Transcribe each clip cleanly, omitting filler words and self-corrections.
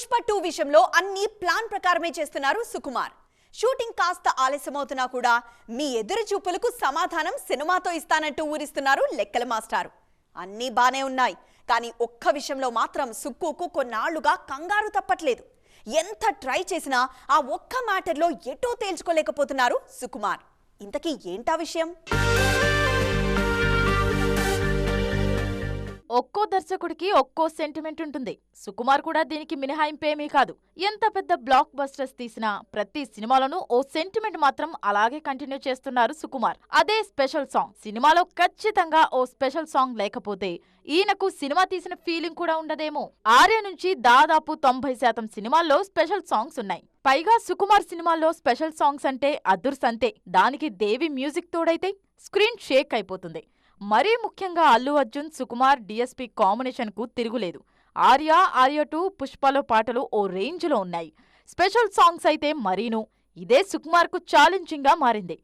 పుష్ప 2 విషయంలో అన్ని ప్లాన్ ప్రకారమే చేస్తున్నారు సుకుమార్. షూటింగ్ కాస్త ఆలస్యమవుతున్నా కూడా మీ ఎదురు చూపులకు సమాధానం సినిమాతో ఇస్తానంటూ ఊరిస్తున్నారు లెక్కల మాస్టారు. అన్నీ బానే ఉన్నాయి, కానీ ఒక్క విషయంలో మాత్రం సుక్కుకు కొన్నాళ్లుగా కంగారు తప్పట్లేదు. ఎంత ట్రై చేసినా ఆ ఒక్క మ్యాటర్లో ఎటో తేల్చుకోలేకపోతున్నారు సుకుమార్. ఇంతకీ ఏంటా విషయం? ఒక్కో దర్శకుడికి ఒక్కో సెంటిమెంట్ ఉంటుంది. సుకుమార్ కూడా దీనికి మినహాయింపేమీ కాదు. ఎంత పెద్ద బ్లాక్ బస్టర్స్ తీసినా ప్రతి సినిమాలోనూ ఓ సెంటిమెంట్ మాత్రం అలాగే కంటిన్యూ చేస్తున్నారు సుకుమార్. అదే స్పెషల్ సాంగ్. సినిమాలో ఖచ్చితంగా ఓ స్పెషల్ సాంగ్ లేకపోతే ఈయనకు సినిమా తీసిన ఫీలింగ్ కూడా ఉండదేమో. ఆర్య నుంచి దాదాపు 90% సినిమాల్లో స్పెషల్ సాంగ్స్ ఉన్నాయి. పైగా సుకుమార్ సినిమాల్లో స్పెషల్ సాంగ్స్ అంటే అదుర్స్ అంతే. దానికి దేవి మ్యూజిక్ తోడైతే స్క్రీన్ షేక్ అయిపోతుంది. మరీ ముఖ్యంగా అల్లు అర్జున్, సుకుమార్, డిఎస్పీ కాంబినేషన్ కు తిరుగులేదు. ఆర్య 2 పుష్పలో పాటలు ఓ రేంజ్ లో ఉన్నాయి. స్పెషల్ సాంగ్స్ అయితే మరీను. ఇదే సుకుమార్ కు ఛాలెంజింగ్ గా మారింది.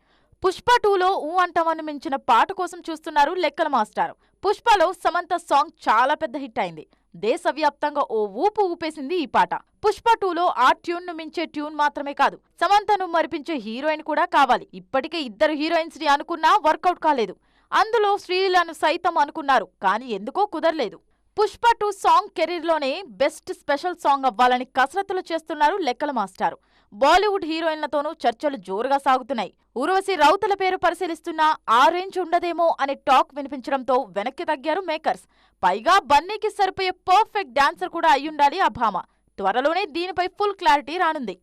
పుష్ప 2లో ఊ అంటామని మించిన పాట కోసం చూస్తున్నారు లెక్కల మాస్టారు. పుష్పలో సమంత సాంగ్ చాలా పెద్ద హిట్ అయింది. దేశవ్యాప్తంగా ఓ ఊపు ఊపేసింది ఈ పాట. పుష్ప 2లో ఆ ట్యూన్ ను మించే ట్యూన్ మాత్రమే కాదు, సమంతను మరిపించే హీరోయిన్ కూడా కావాలి. ఇప్పటికే 2 హీరోయిన్స్ ని అనుకున్నా వర్కౌట్ కాలేదు. అందులో శ్రీలీలను సైతం అనుకున్నారు, కానీ ఎందుకో కుదరలేదు. పుష్ప 2 సాంగ్ కెరీర్లోనే బెస్ట్ స్పెషల్ సాంగ్ అవ్వాలని కసరత్తులు చేస్తున్నారు లెక్కల మాస్టారు. బాలీవుడ్ హీరోయిన్లతోనూ చర్చలు జోరుగా సాగుతున్నాయి. ఊర్వశి రౌతల పేరు పరిశీలిస్తున్నా ఆ రేంజ్ ఉండదేమో అనే టాక్ వినిపించడంతో వెనక్కి తగ్గారు మేకర్స్. పైగా బన్నీకి సరిపోయే పర్ఫెక్ట్ డాన్సర్ కూడా అయ్యుండాలి ఆ భామ. త్వరలోనే దీనిపై ఫుల్ క్లారిటీ రానుంది.